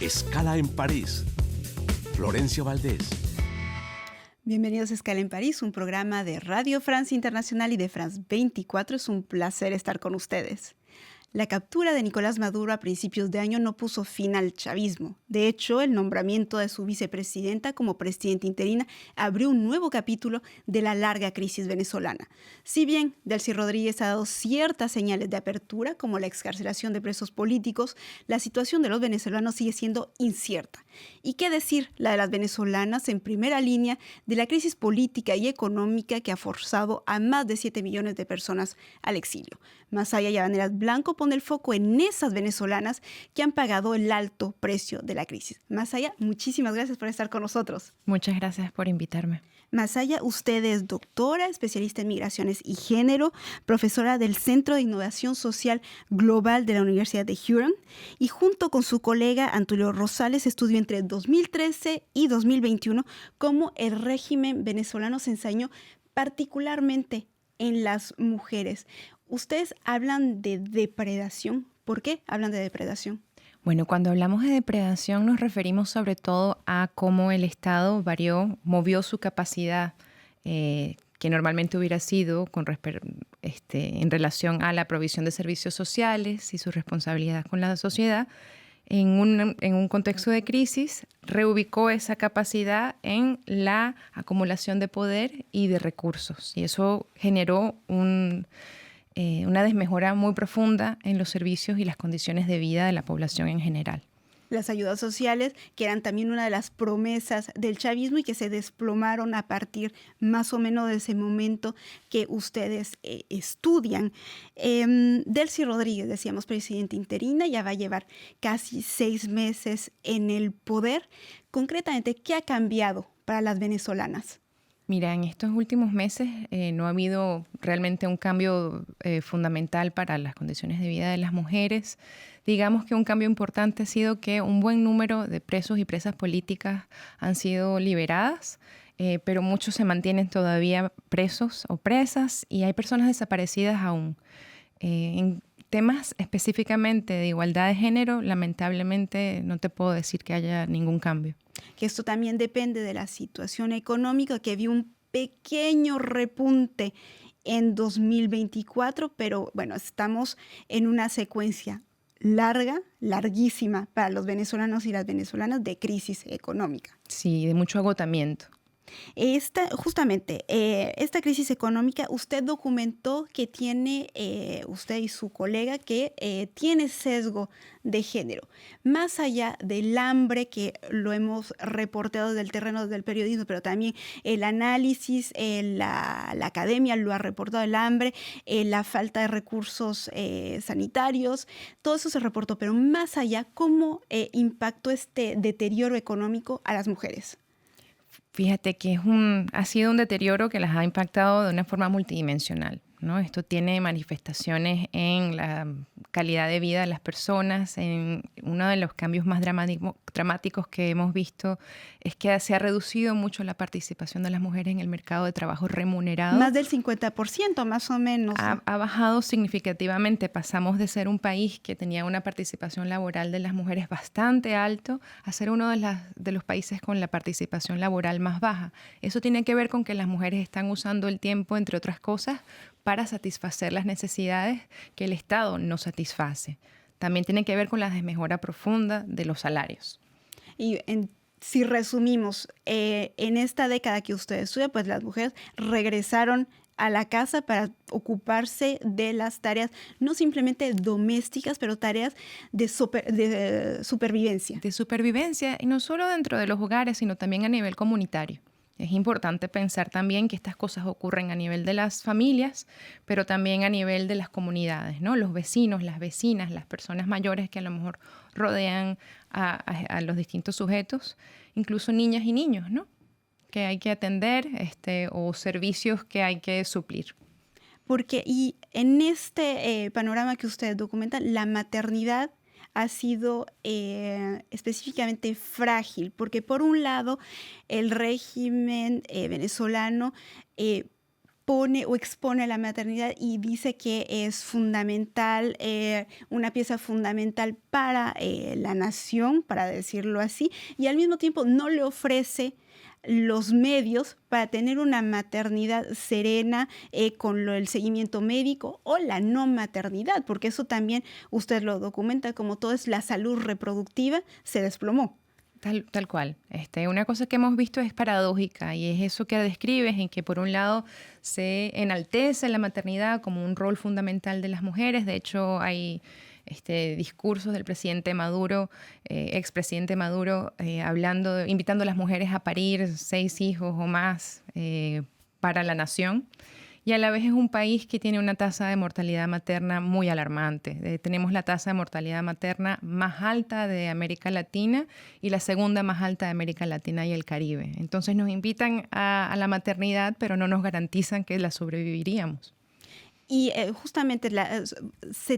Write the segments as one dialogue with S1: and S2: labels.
S1: Escala en París. Florencia Valdés.
S2: Bienvenidos a Escala en París, un programa de Radio France Internacional y de France 24. Es un placer estar con ustedes. La captura de Nicolás Maduro a principios de año no puso fin al chavismo. De hecho, el nombramiento de su vicepresidenta como presidenta interina abrió un nuevo capítulo de la larga crisis venezolana. Si bien Delcy Rodríguez ha dado ciertas señales de apertura, como la excarcelación de presos políticos, la situación de los venezolanos sigue siendo incierta. ¿Y qué decir la de las venezolanas en primera línea de la crisis política y económica que ha forzado a más de 7 millones de personas al exilio? Masaya Llavaneras Blanco pone el foco en esas venezolanas que han pagado el alto precio de la crisis. Masaya, muchísimas gracias por estar con nosotros.
S3: Muchas gracias por invitarme.
S2: Masaya, usted es doctora, especialista en migraciones y género, profesora del Centro de Innovación Social Global de la Universidad de Huron y junto con su colega Antulio Rosales estudió entre 2013 y 2021 cómo el régimen venezolano se ensañó particularmente en las mujeres. Ustedes hablan de depredación. ¿Por qué hablan de depredación?
S3: Bueno, cuando hablamos de depredación nos referimos sobre todo a cómo el Estado movió su capacidad que normalmente hubiera sido en relación a la provisión de servicios sociales y su responsabilidad con la sociedad. En un contexto de crisis, reubicó esa capacidad en la acumulación de poder y de recursos. Y eso generó una desmejora muy profunda en los servicios y las condiciones de vida de la población en general.
S2: Las ayudas sociales, que eran también una de las promesas del chavismo y que se desplomaron a partir más o menos de ese momento que ustedes estudian. Delcy Rodríguez, decíamos, presidenta interina, ya va a llevar casi 6 meses en el poder. Concretamente, ¿qué ha cambiado para las venezolanas?
S3: Mira, en estos últimos meses no ha habido realmente un cambio fundamental para las condiciones de vida de las mujeres. Digamos que un cambio importante ha sido que un buen número de presos y presas políticas han sido liberadas, pero muchos se mantienen todavía presos o presas y hay personas desaparecidas aún. En temas específicamente de igualdad de género, lamentablemente no te puedo decir que haya ningún cambio.
S2: Que esto también depende de la situación económica, que vio un pequeño repunte en 2024, pero bueno, estamos en una secuencia larguísima para los venezolanos y las venezolanas de crisis económica.
S3: Sí, de mucho agotamiento.
S2: Esta crisis económica, usted documentó que tiene, usted y su colega, que tiene sesgo de género. Más allá del hambre, que lo hemos reportado del terreno del periodismo, pero también el análisis, la academia lo ha reportado, el hambre, la falta de recursos sanitarios, todo eso se reportó. Pero más allá, ¿cómo impactó este deterioro económico a las mujeres?
S3: Fíjate que ha sido un deterioro que las ha impactado de una forma multidimensional, ¿no? Esto tiene manifestaciones en la calidad de vida de las personas. Uno de los cambios más dramáticos que hemos visto es que se ha reducido mucho la participación de las mujeres en el mercado de trabajo remunerado.
S2: Más del 50%, más o menos.
S3: Ha bajado significativamente. Pasamos de ser un país que tenía una participación laboral de las mujeres bastante alto a ser uno de los países con la participación laboral más baja. Eso tiene que ver con que las mujeres están usando el tiempo, entre otras cosas, para satisfacer las necesidades que el Estado no satisface. También tiene que ver con la desmejora profunda de los salarios.
S2: Y si resumimos, en esta década que usted estudia, pues las mujeres regresaron a la casa para ocuparse de las tareas, no simplemente domésticas, pero tareas de supervivencia.
S3: De supervivencia, y no solo dentro de los hogares, sino también a nivel comunitario. Es importante pensar también que estas cosas ocurren a nivel de las familias, pero también a nivel de las comunidades, ¿no? Los vecinos, las vecinas, las personas mayores que a lo mejor rodean a los distintos sujetos, incluso niñas y niños, ¿no? Que hay que atender o servicios que hay que suplir.
S2: Porque y en este panorama que ustedes documentan, la maternidad ha sido específicamente frágil, porque por un lado el régimen venezolano pone o expone la maternidad y dice que es fundamental, una pieza fundamental para la nación, para decirlo así, y al mismo tiempo no le ofrece los medios para tener una maternidad serena con el seguimiento médico o la no maternidad, porque eso también usted lo documenta, como todo es la salud reproductiva, se desplomó.
S3: Tal cual. Una cosa que hemos visto es paradójica y es eso que describes, en que por un lado se enaltece la maternidad como un rol fundamental de las mujeres. De hecho, hay discursos del presidente Maduro, expresidente Maduro, invitando a las mujeres a parir 6 hijos o más para la nación. Y a la vez es un país que tiene una tasa de mortalidad materna muy alarmante. Tenemos la tasa de mortalidad materna más alta de América Latina y la segunda más alta de América Latina y el Caribe. Entonces nos invitan a la maternidad, pero no nos garantizan que la sobreviviríamos.
S2: Y justamente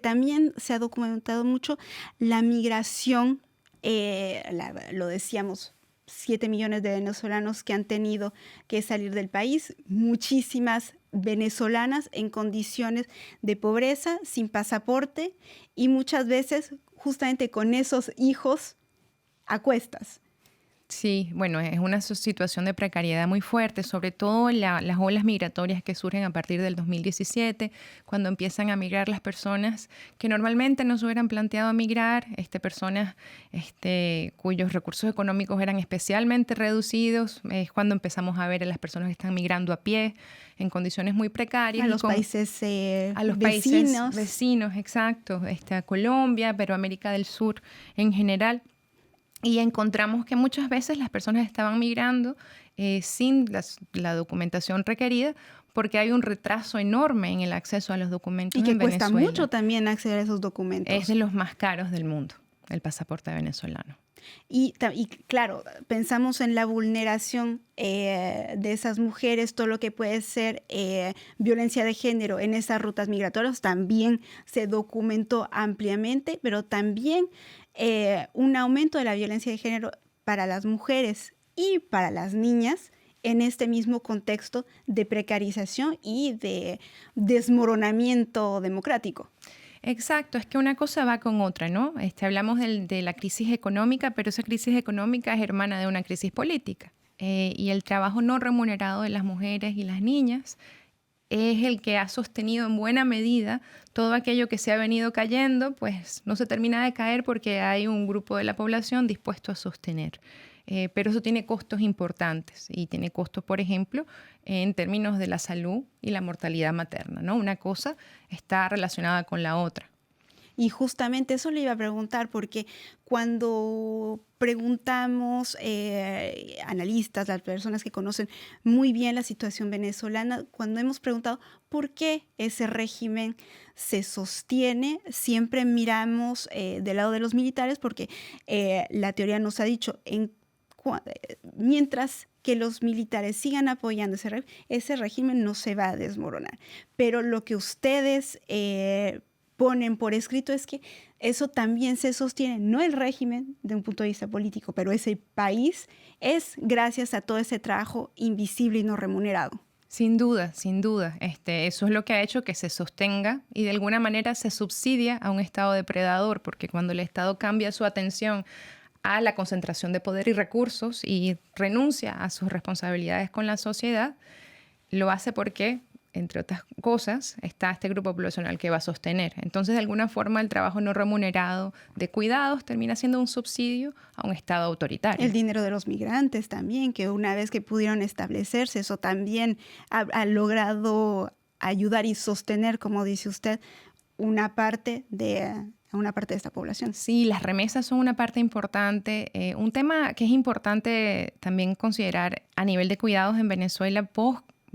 S2: también se ha documentado mucho la migración, lo decíamos, 7 millones de venezolanos que han tenido que salir del país, muchísimas venezolanas en condiciones de pobreza, sin pasaporte y muchas veces justamente con esos hijos a cuestas.
S3: Sí, bueno, es una situación de precariedad muy fuerte, sobre todo las olas migratorias que surgen a partir del 2017, cuando empiezan a migrar las personas que normalmente no se hubieran planteado migrar, personas cuyos recursos económicos eran especialmente reducidos. Es cuando empezamos a ver a las personas que están migrando a pie en condiciones muy precarias.
S2: A los países vecinos.
S3: Países vecinos, exacto, a Colombia, pero América del Sur en general. Y encontramos que muchas veces las personas estaban migrando sin la documentación requerida porque hay un retraso enorme en el acceso a los documentos en Venezuela.
S2: Y que cuesta mucho también acceder a esos documentos.
S3: Es de los más caros del mundo, el pasaporte venezolano.
S2: Y claro, pensamos en la vulneración de esas mujeres, todo lo que puede ser violencia de género en esas rutas migratorias, también se documentó ampliamente, pero también un aumento de la violencia de género para las mujeres y para las niñas en este mismo contexto de precarización y de desmoronamiento democrático.
S3: Exacto, es que una cosa va con otra, ¿no? Hablamos de la crisis económica, pero esa crisis económica es hermana de una crisis política. Y el trabajo no remunerado de las mujeres y las niñas es el que ha sostenido en buena medida todo aquello que se ha venido cayendo, pues no se termina de caer porque hay un grupo de la población dispuesto a sostener. Pero eso tiene costos importantes y tiene costos, por ejemplo, en términos de la salud y la mortalidad materna, ¿no? Una cosa está relacionada con la otra.
S2: Y justamente eso le iba a preguntar, porque cuando preguntamos analistas, las personas que conocen muy bien la situación venezolana, cuando hemos preguntado por qué ese régimen se sostiene, siempre miramos del lado de los militares, porque la teoría nos ha dicho, mientras que los militares sigan apoyando ese régimen no se va a desmoronar. Pero lo que ustedes ponen por escrito es que eso también se sostiene, no el régimen de un punto de vista político, pero ese país es gracias a todo ese trabajo invisible y no remunerado.
S3: Sin duda, sin duda. Eso es lo que ha hecho que se sostenga y de alguna manera se subsidia a un Estado depredador, porque cuando el Estado cambia su atención a la concentración de poder y recursos y renuncia a sus responsabilidades con la sociedad, lo hace porque, entre otras cosas, está este grupo poblacional que va a sostener. Entonces, de alguna forma, el trabajo no remunerado de cuidados termina siendo un subsidio a un Estado autoritario.
S2: El dinero de los migrantes también, que una vez que pudieron establecerse, eso también ha logrado ayudar y sostener, como dice usted, una parte de esta población.
S3: Sí, las remesas son una parte importante. Un tema que es importante también considerar a nivel de cuidados en Venezuela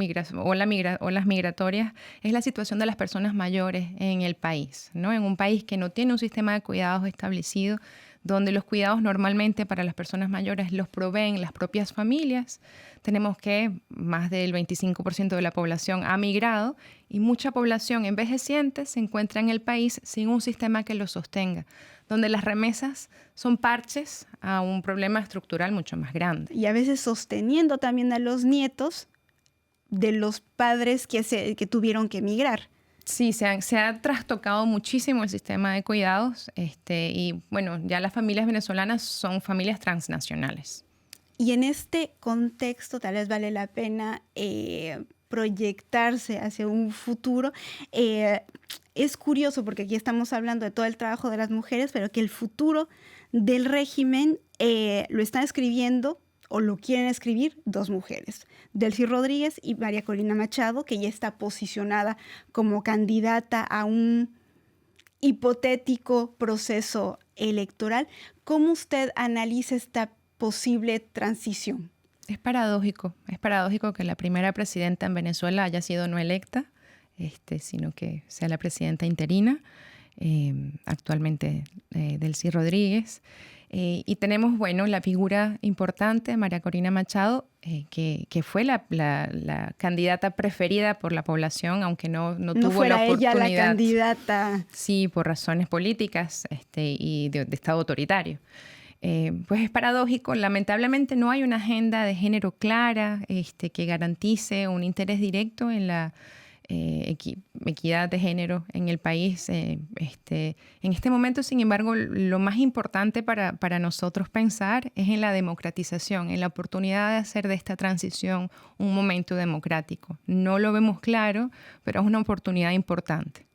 S3: olas migratorias es la situación de las personas mayores en el país, ¿no? En un país que no tiene un sistema de cuidados establecido, donde los cuidados normalmente para las personas mayores los proveen las propias familias. Tenemos que más del 25% de la población ha migrado y mucha población envejeciente se encuentra en el país sin un sistema que lo sostenga, donde las remesas son parches a un problema estructural mucho más grande.
S2: Y a veces sosteniendo también a los nietos de los padres que tuvieron que emigrar.
S3: Sí, se ha trastocado muchísimo el sistema de cuidados y bueno, ya las familias venezolanas son familias transnacionales.
S2: Y en este contexto tal vez vale la pena proyectarse hacia un futuro. Es curioso porque aquí estamos hablando de todo el trabajo de las mujeres, pero que el futuro del régimen lo están escribiendo o lo quieren escribir dos mujeres, Delcy Rodríguez y María Corina Machado, que ya está posicionada como candidata a un hipotético proceso electoral. ¿Cómo usted analiza esta posible transición?
S3: Es paradójico que la primera presidenta en Venezuela haya sido no electa, sino que sea la presidenta interina, actualmente Delcy Rodríguez. Y tenemos, bueno, la figura importante, María Corina Machado, que fue la candidata preferida por la población, aunque no tuvo la oportunidad.
S2: Ella la candidata.
S3: Sí, por razones políticas y de Estado autoritario. Pues es paradójico, lamentablemente no hay una agenda de género clara que garantice un interés directo en la equidad de género en el país. En este momento, sin embargo, lo más importante para nosotros pensar es en la democratización, en la oportunidad de hacer de esta transición un momento democrático. No lo vemos claro, pero es una oportunidad importante.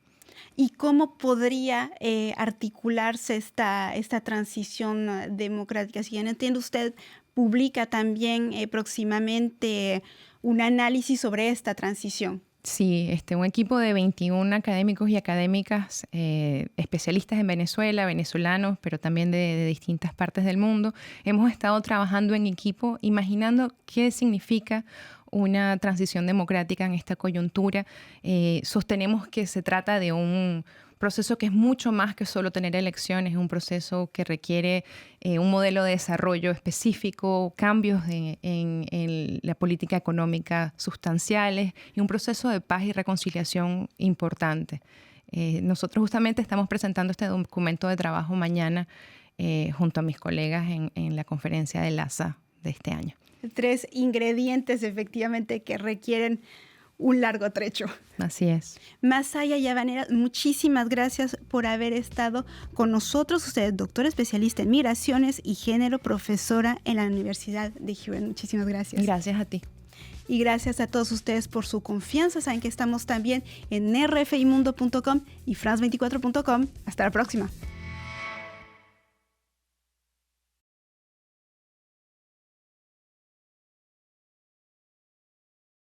S2: ¿Y cómo podría articularse esta transición democrática? Si bien entiendo, usted publica también próximamente un análisis sobre esta transición.
S3: Sí, un equipo de 21 académicos y académicas especialistas en Venezuela, venezolanos, pero también de distintas partes del mundo. Hemos estado trabajando en equipo, imaginando qué significa una transición democrática en esta coyuntura. Sostenemos que se trata de un proceso que es mucho más que solo tener elecciones, es un proceso que requiere un modelo de desarrollo específico, cambios en la política económica sustanciales y un proceso de paz y reconciliación importante. Nosotros justamente estamos presentando este documento de trabajo mañana junto a mis colegas en la conferencia de LASA de este año.
S2: 3 ingredientes efectivamente que requieren un largo trecho.
S3: Así es.
S2: Masaya Llavanera, muchísimas gracias por haber estado con nosotros. Usted es doctora especialista en migraciones y género, profesora en la Universidad de Houston. Muchísimas gracias.
S3: Gracias a ti.
S2: Y gracias a todos ustedes por su confianza. Saben que estamos también en rfimundo.com y france24.com. Hasta la próxima.